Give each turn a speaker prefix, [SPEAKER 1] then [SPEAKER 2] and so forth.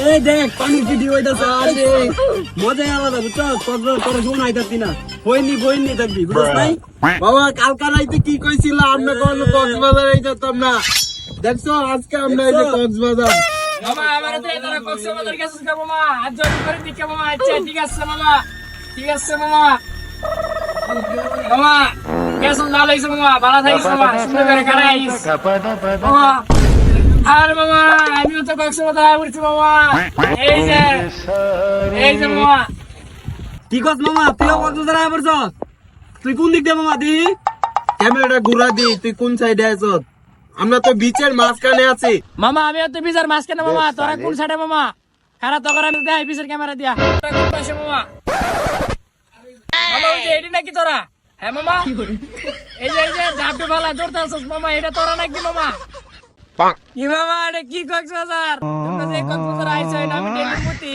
[SPEAKER 1] এই দেখ পানির ভিডিও হইতাছে আরে মজাই আলাদা বুঝছো তোর শোন আইতাছি না বইনি দেখবি বুঝছ নাই
[SPEAKER 2] বাবা কালকা রাইতে কি কইছিল আমরা কোন কক্সবাজার যাইতাম না দেখছো আজকে আমরা এই যে কক্সবাজার
[SPEAKER 3] মামা আমারে তো এটা কক্সবাজার গেছিস কা মামা আজ জয়েন করে দিকে মামা আচ্ছা ঠিক আছে মামা মামা কেসন না লাইছে মামা ভালো থাকিস মামা সুন্দর করে কারাইস মামা আর মামা আমিও তো কক্সবাজার আইছি মামা এই যে মামা
[SPEAKER 1] কি কস মামা তুইও কক্সবাজার আয় পড়ছ তুই কোন দিক দিয়ে মামা দি
[SPEAKER 2] ক্যামেরাটা ঘুরা দি তুই কোন সাইডে আছস আমরা তো বিচের মাঝখানে আছি
[SPEAKER 3] মামা আমিও তো বিজার মাঝখানে মামা তোরা কোন সাইডে মামা খারাপ তো করে আমি দেখাই পিছের ক্যামেরা দিয়া তোরা কোন পাশে মামা মামা ওই যে এডি নাকি তোরা হ্যাঁ মামা এই যে ডাবডু ভালা দৌড়তে আসছ মামা এটা তোরা নাকি মামা কি মামা এটা কি কক্সবাজার তোমরা যে কক্সবাজার আইছো এটা আমি ডেলি মুতি